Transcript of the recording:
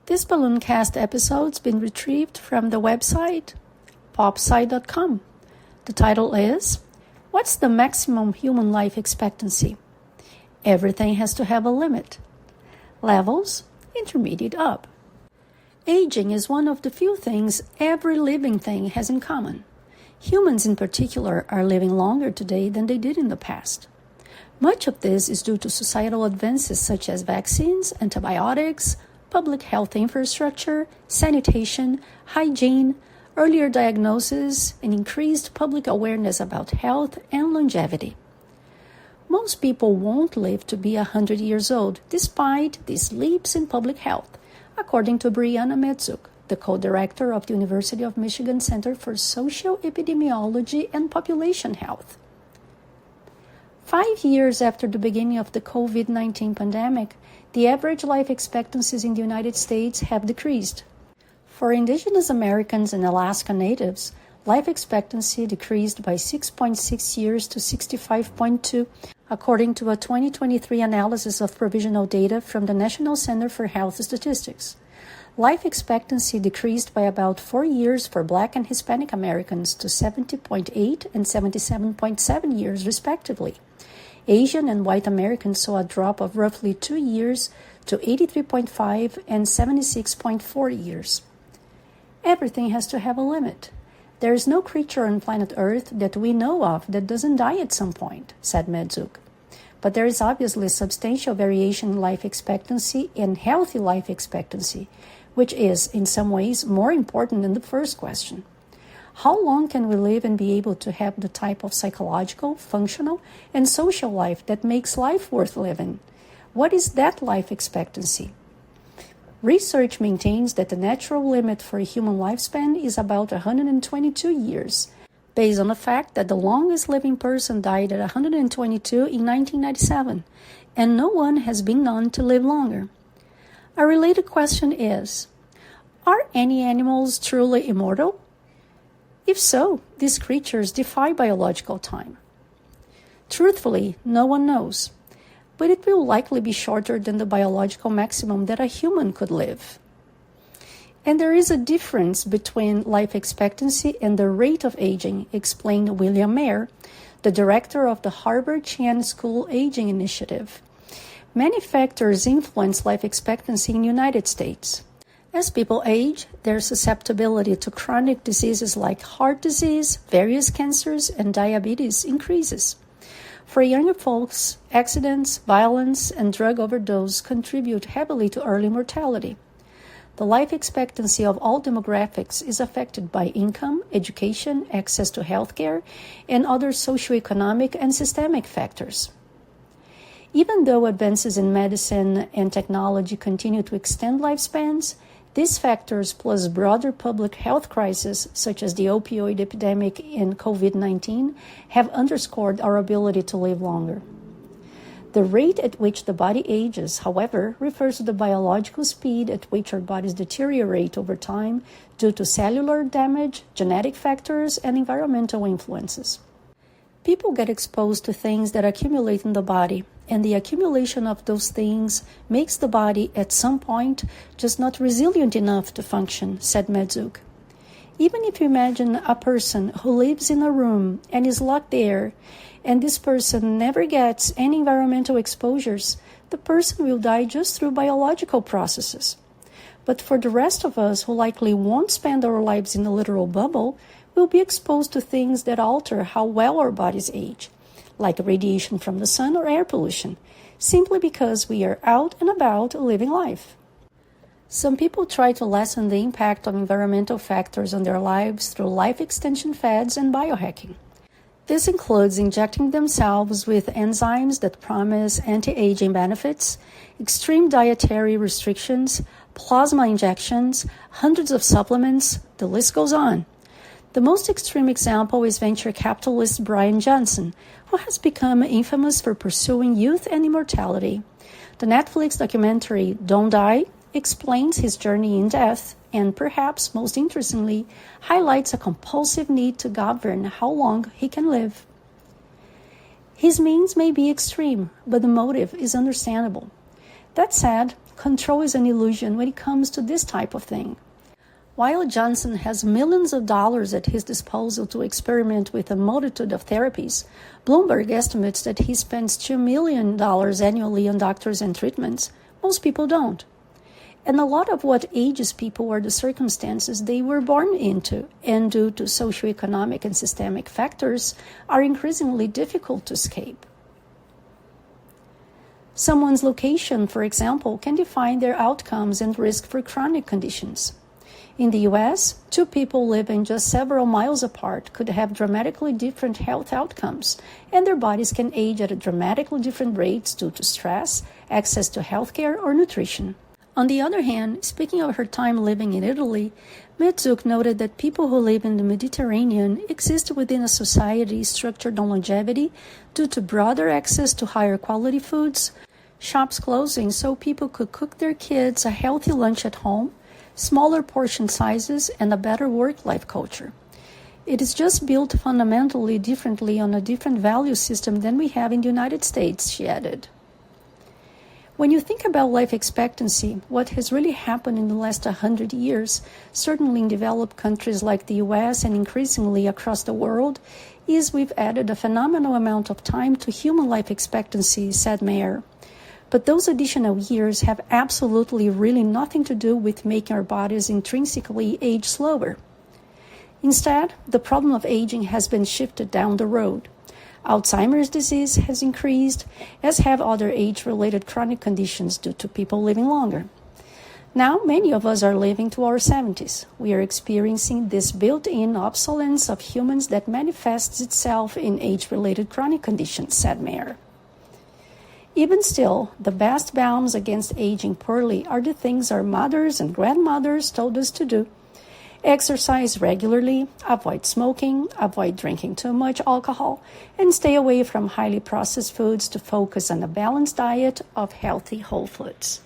This Ballooncast episode's been retrieved from the website popsci.com. The title is, What's the Maximum Human Life Expectancy? Everything has to have a limit. Levels, intermediate up. Aging is one of the few things every living thing has in common. Humans in particular are living longer today than they did in the past. Much of this is due to societal advances such as vaccines, antibiotics, public health infrastructure, sanitation, hygiene, earlier diagnosis, and increased public awareness about health and longevity. Most people won't live to be 100 years old despite these leaps in public health, according to Brianna Medzuk, the co-director of the University of Michigan Center for Social Epidemiology and Population Health. 5 years after the beginning of the COVID-19 pandemic, the average life expectancies in the United States have decreased. For Indigenous Americans and Alaska Natives, life expectancy decreased by 6.6 years to 65.2, according to a 2023 analysis of provisional data from the National Center for Health Statistics. Life expectancy decreased by about 4 years for Black and Hispanic Americans to 70.8 and 77.7 years, respectively. Asian and white Americans saw a drop of roughly 2 years to 83.5 and 76.4 years. Everything has to have a limit. There is no creature on planet Earth that we know of that doesn't die at some point, said Medzuk. But there is obviously substantial variation in life expectancy and healthy life expectancy, which is, in some ways, more important than the first question. How long can we live and be able to have the type of psychological, functional, and social life that makes life worth living? What is that life expectancy? Research maintains that the natural limit for a human lifespan is about 122 years, based on the fact that the longest living person died at 122 in 1997, and no one has been known to live longer. A related question is, are any animals truly immortal? If so, these creatures defy biological time. Truthfully, no one knows, but it will likely be shorter than the biological maximum that a human could live. And there is a difference between life expectancy and the rate of aging, explained William Mayer, the director of the Harvard Chan School Aging Initiative. Many factors influence life expectancy in the United States. As people age, their susceptibility to chronic diseases like heart disease, various cancers, and diabetes increases. For younger folks, accidents, violence, and drug overdose contribute heavily to early mortality. The life expectancy of all demographics is affected by income, education, access to healthcare, and other socioeconomic and systemic factors. Even though advances in medicine and technology continue to extend lifespans, these factors, plus broader public health crises such as the opioid epidemic and COVID-19, have underscored our ability to live longer. The rate at which the body ages, however, refers to the biological speed at which our bodies deteriorate over time due to cellular damage, genetic factors, and environmental influences. People get exposed to things that accumulate in the body, and the accumulation of those things makes the body, at some point, just not resilient enough to function, said Medzuk. Even if you imagine a person who lives in a room and is locked there, and this person never gets any environmental exposures, the person will die just through biological processes. But for the rest of us who likely won't spend our lives in a literal bubble, we'll be exposed to things that alter how well our bodies age, like radiation from the sun or air pollution, simply because we are out and about living life. Some people try to lessen the impact of environmental factors on their lives through life extension fads and biohacking. This includes injecting themselves with enzymes that promise anti-aging benefits, extreme dietary restrictions, plasma injections, hundreds of supplements, the list goes on. The most extreme example is venture capitalist Brian Johnson, who has become infamous for pursuing youth and immortality. The Netflix documentary Don't Die explains his journey in death and, perhaps most interestingly, highlights a compulsive need to govern how long he can live. His means may be extreme, but the motive is understandable. That said, control is an illusion when it comes to this type of thing. While Johnson has millions of dollars at his disposal to experiment with a multitude of therapies, Bloomberg estimates that he spends $2 million annually on doctors and treatments. Most people don't. And a lot of what ages people are the circumstances they were born into, and due to socioeconomic and systemic factors, are increasingly difficult to escape. Someone's location, for example, can define their outcomes and risk for chronic conditions. In the U.S., two people living just several miles apart could have dramatically different health outcomes, and their bodies can age at dramatically different rates due to stress, access to healthcare, or nutrition. On the other hand, speaking of her time living in Italy, Mezuk noted that people who live in the Mediterranean exist within a society structured on longevity due to broader access to higher quality foods, shops closing so people could cook their kids a healthy lunch at home, smaller portion sizes, and a better work-life culture. It is just built fundamentally differently on a different value system than we have in the United States, she added. When you think about life expectancy, what has really happened in the last 100 years, certainly in developed countries like the US and increasingly across the world, is we've added a phenomenal amount of time to human life expectancy, said Mayer. But those additional years have absolutely really nothing to do with making our bodies intrinsically age slower. Instead, the problem of aging has been shifted down the road. Alzheimer's disease has increased, as have other age-related chronic conditions due to people living longer. Now, many of us are living to our 70s. We are experiencing this built-in obsolescence of humans that manifests itself in age-related chronic conditions, said Mayer. Even still, the best balms against aging poorly are the things our mothers and grandmothers told us to do. Exercise regularly, avoid smoking, avoid drinking too much alcohol, and stay away from highly processed foods to focus on a balanced diet of healthy whole foods.